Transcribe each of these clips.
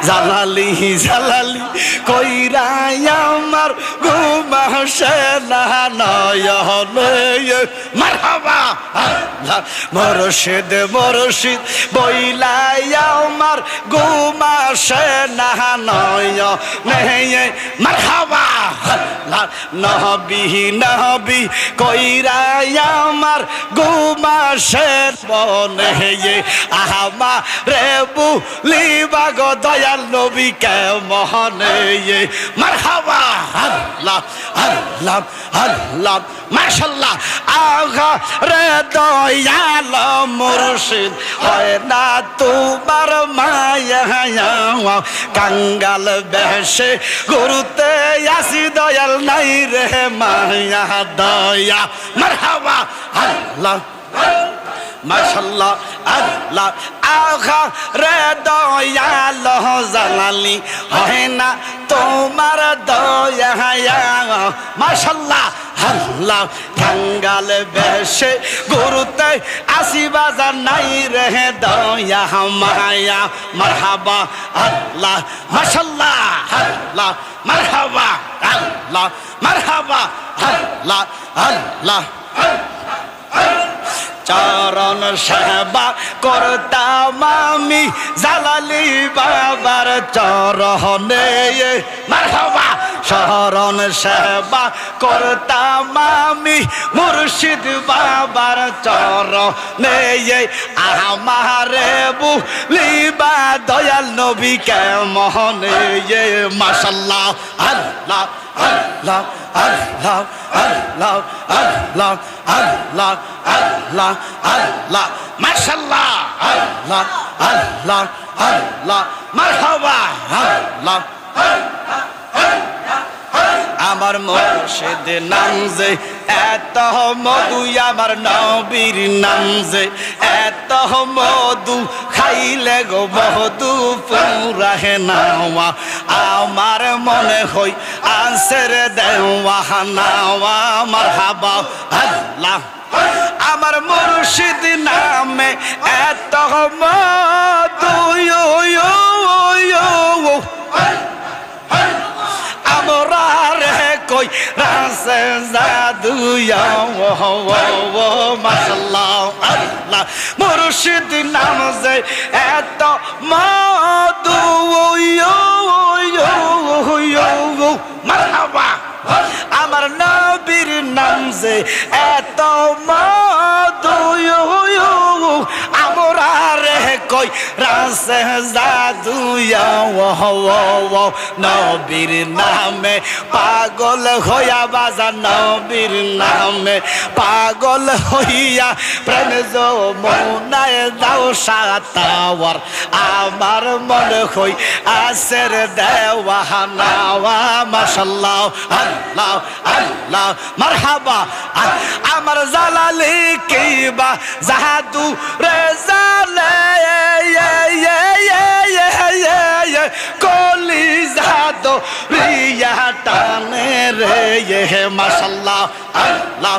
জালালি জালালি কইরা আমার ঘুম আসে না নয়নে মারহাবা আল্লাহ মুর্শিদ মুর্শিদ বইলাই আমার ঘুম আসে না নয়নে মারহাবা আল্লাহ নবী নবী কইরা আমার ঘুম আসে বনে আমারে বুলিবা গো দয়াল নবী কে মহনে মারহাবা আল্লাহ আল্লাহ আল্লাহ মাশাআল্লাহ আগা রে দয়াল মুর্শিদ হয় না তোমার মায়া কাঙ্গাল বেশে গুরুতে আসি দয়াল নাই রে মায়া দয়া মারহাবা আল্লাহ মাশাআল্লাহ আল্লাহ আগা রে দয়াল জালালি হয় না তোমার দয়া মাশাআল্লাহ আল্লাহ কাঙ্গাল বেশে গুরুতে আসি বাজার নাই রে দয়া মায়া মারহাবা আল্লাহ মাশাআল্লাহ আল্লাহ মারহাবা আল্লাহ মারহাবা আল্লাহ আল্লাহ চরণ সেবা করতাম আমি জালালি বাবার চরণে মারহাবা চরণ সেবা করতাম আমি মুর্শিদ বাবার চরণে আমারে বুলিবা দয়াল নবী কে মহনে মাশাআল্লাহ আল্লাহ আল্লাহ আল্লাহ আল্লাহ আল্লাহ আল্লাহ আল্লাহ আল্লাহ মাশাআল্লাহ আল্লাহ আল্লাহ আল্লাহ মারহাবা আল্লাহ আমার মুর্শিদ নাম যে এত মধু আমার নবীর নাম যে এত মধু খাইলে গো মধু পুরাহে নাওয়া আমার মনে হই আনসের দেওয়া নাওয়া মারহাবা আল্লাহ আমার মুর্শিদ নামে এত মধু আমরা রে কই রাসে জাদু মাশাআল্লাহ আল্লাহ মুর্শিদ নাম যে এত মধু মারহাবা আমার নবীর নাম যে এত মধু আমরা রে কই রাসে জাদু নবীর নামে পাগল হইয়া বাজা নবীর নামে পাগল হইয়া প্রেম যমুনায় দাও সাতাওয়ার আমার মনে হই আসের দেওয়া নাওয়া মাশাআল্লাহ আল্লাহ আল্লাহ মারহাবা আমার জালালি কিবা জাদু রে জালে কলি জাদু রিয়া টানে রে মাশাআল্লাহ আল্লাহ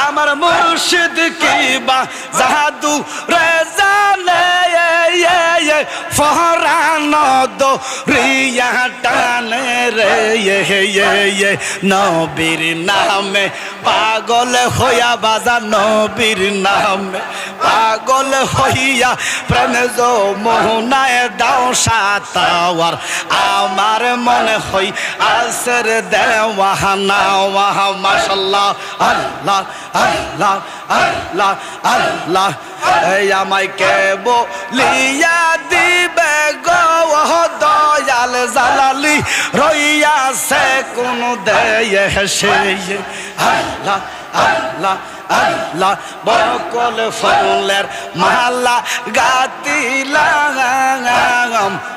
আমার মুর্শিদ কিবা জাদু রে জালে ফহরান দো রিয়া টানে রে নবীর নামে পাগল হইয়া বাজা নবীর নামে পাগল হইয়া প্রেম যমুনায় দাও সাতাওয়ার আমার মনে হই আসের দেওয়া নাওয়া মাশাআল্লাহ আল্লাহ আল্লাহ আল্লাহ আল্লাহ আমায় কে বলিয়া দিবে গো দয়াল জালালি রইয়া সে কোন দেয় সে আল্লাহ আল্লাহ আল্লাহ বকল ফুলের মালা গাতিলাম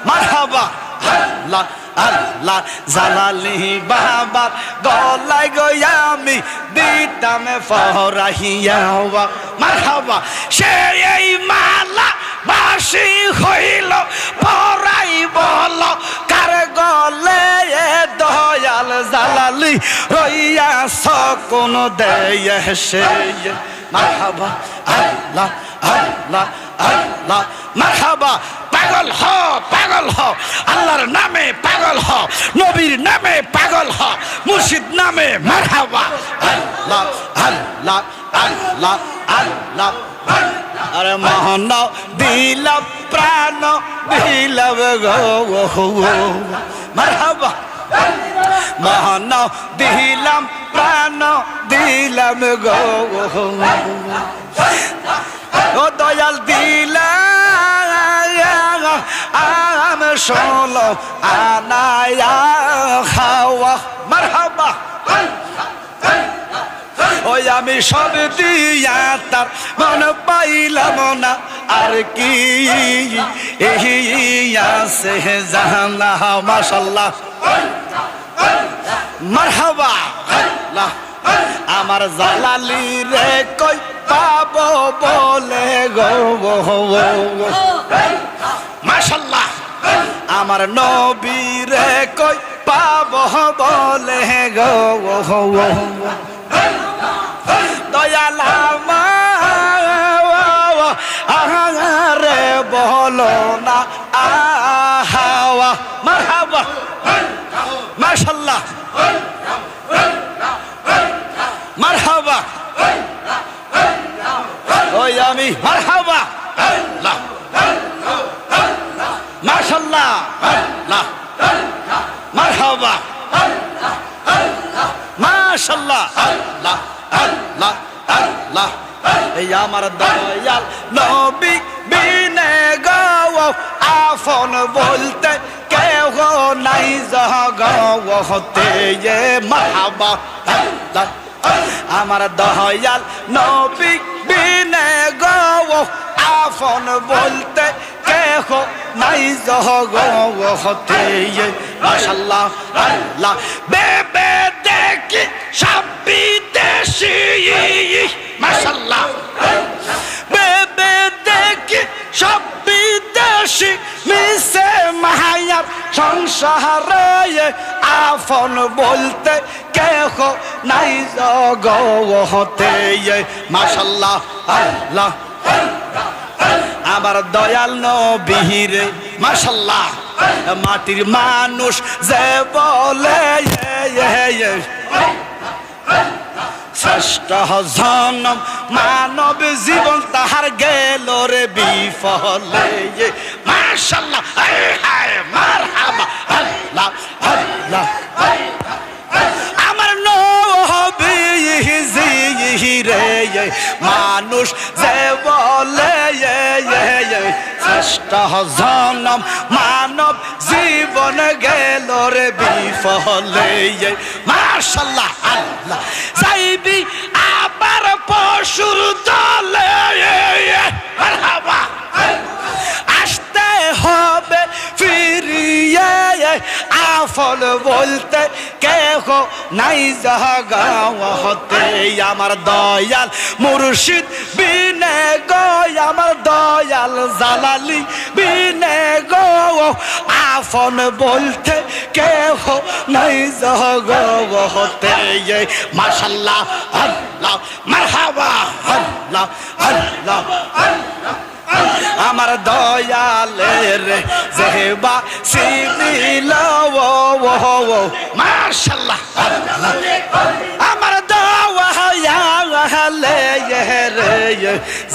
মারহাবা আল্লাহ আল্লাহ জালালি বাবার গলায় গয়া আমি দিতাম ফরাহিয়া মারহাবা সে এই মালা বাসি হইল পরাই বল কার গলে দয়াল জালালি রইয়া সকন দেয় সে মারহাবা আল্লাহ আল্লাহ আল্লাহ মারহাবা পাগল হও পাগল হও আল্লাহর নামে পাগল হও নবীর নামে পাগল হও মুর্শিদ নামে মারহাবা আল্লাহ আল্লাহ আল্লাহ আল্লাহ আরে মহান দিলাম প্রাণ দিলাম গো মারহাবা মহান দিলাম প্রাণ দিলাম গো ও দয়াল দিলাম আম ষোলো আনায়া খাওয়া মারহাবা ওই আমি সব দিয়া তার মন পাইলাম না আর কি আছে জানা মাশাআল্লাহ মারহাবা আল্লাহ আমার জালালি রে কই পাবো বলে গো মাশাআল্লাহ আমার নবী রে কই পাবো বলে গো দয়াল আহারে বলো না আহাওয়া মারহাবা মাশাআল্লাহ মারহাবা ওই আমি মারহাবা আল্লাহ মাশাআল্লাহ আল্লাহ মারহাবা মাশাআল্লাহ আল্লাহ আল্লাহ আল্লাহ এই আমার দয়াল নবী বিনে গো আফন বলতে কেহ নাই জগতে মারহাবা আল্লাহ আমার দয়াল নবী বিনে গো আফন বলতে কেহ নাই জগতে মাশাআল্লাহ আল্লাহ বেবে দেখি সব বিদেশি মাশাআল্লাহ বেবে দেখি সব বিদেশি মিশে মায়ার সংসারে আফন বলতে কেহ নাই জগতে মাশাআল্লাহ আল্লাহ আমার দয়াল নবী রে মাশাআল্লাহ মাটির মানুষ যে বলে শ্রেষ্ঠ জনম মানব জীবন তাহার গেল রে বিফলে মাশাআল্লাহ মারহাবা আল্লাহ আল্লাহ আমার নবী রে মানুষ যে বলে শ্রেষ্ঠ জনম মানব জীবন গেল রে বিফলে মাশাআল্লাহ আল্লাহ যাইবি আবার পশুর দলে মারহাবা আসতে হবে ফিরিয়ে আফল বলতে কেহ নাই জগতে আমার দয়াল মুর্শিদ বিনে গো আমার দয়াল জালালি বিনে গো আফন বলতে কেহ নাই জগতে মাশাআল্লাহ আল্লাহ মারহাবা আল্লাহ আল্লাহ আমার দয়ালের জেবা সিবিল মাশাআল্লাহ আমার দয়ালের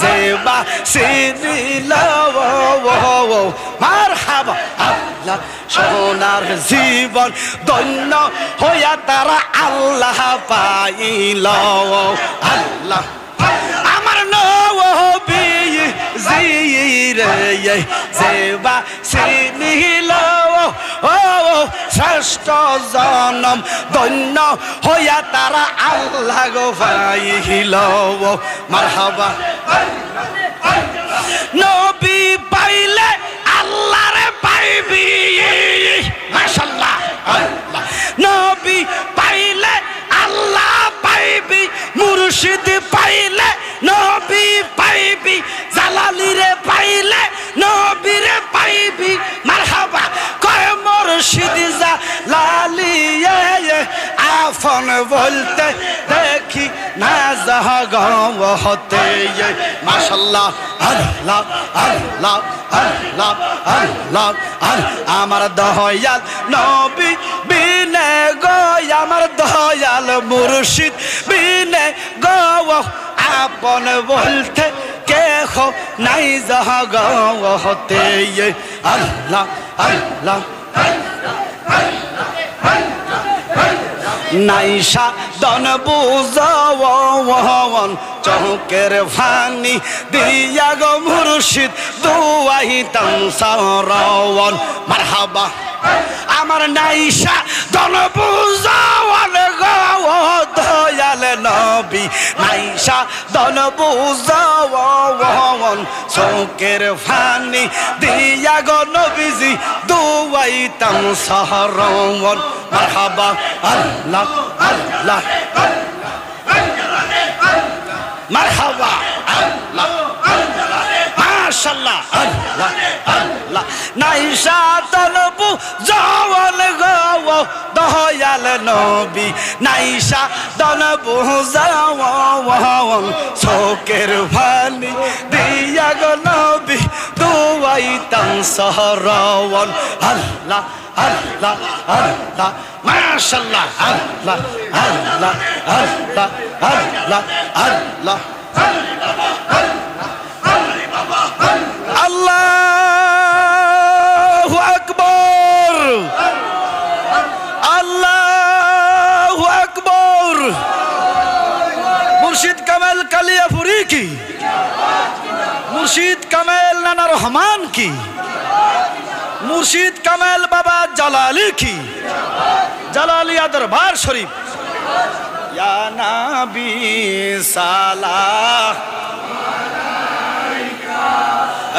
জেবা সিবিল মারহাবা আল্লাহ সোনার জীবন ধন্য হইয়া তারা আল্লাহ পাইল আল্লাহ আমার নবী জিরে সেবা সিনিল শ্রেষ্ঠ জনম ধন্য হইয়া তারা আল্লাহ গো পাইল মারহাবা নবী পাইলে আল্লাহরে পাইবি মাশাআল্লাহ আল্লাহ নবী পাইলে আল্লাহ পাইবি মুর্শিদ পাইলে নবী পাইবি জালালিরে পাইলে নবীরে পাইবি মারহাবা কয় মুর্শিদ জালালি আফন বলতে দেখি না জগতে মাশাআল্লাহ আল্লাহ আল্লাহ আল্লাহ আল্লাহ আমার দয়াল নবী বিনে গো আমার দয়াল মুর্শিদ বিনে গো আপন বলতে কেহ নাই জগতে আল্লাহ আল্লাহ নাইসা দন বুঝাওন চৌকের ফানি দিয়া গো মুর্শিদ দুয়াইতাম সারাওন মারহাবা আমার নাইসা দন বুঝাওন গো দয়াল নবী নাইসা দন বুঝাওন চৌকের ফানি দিয়া গো নবীজি দুয়াইতাম সারাওন মারহাবা আল্লাহ আল্লাহ মারহাবা আল্লাহ মাশাআল্লাহ আল্লাহ আল্লাহ নাইসা তলবু জওয়াল গো দয়াল নবী নাইসা তলবু জওয়াল চোখের ভানি দিয়া গো নবী দুয়াইতাম সারাওন আল্লাহ আল্লাহ আল্লাহ মাশাআল্লাহ আল্লাহ আল্লাহ আল্লাহ আল্লাহ আল্লাহ আল্লাহু আকবার আল্লাহু আকবার মুর্শিদ কামাল কালিয়াপুরি কি মুর্শিদ কামাল নানা রহমান কি মুর্শিদ কামাল বাবা জালালি কি জালালিয়া দরবার শরীফ ইয়া নবী সালাম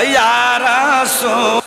ইয়া রাসূল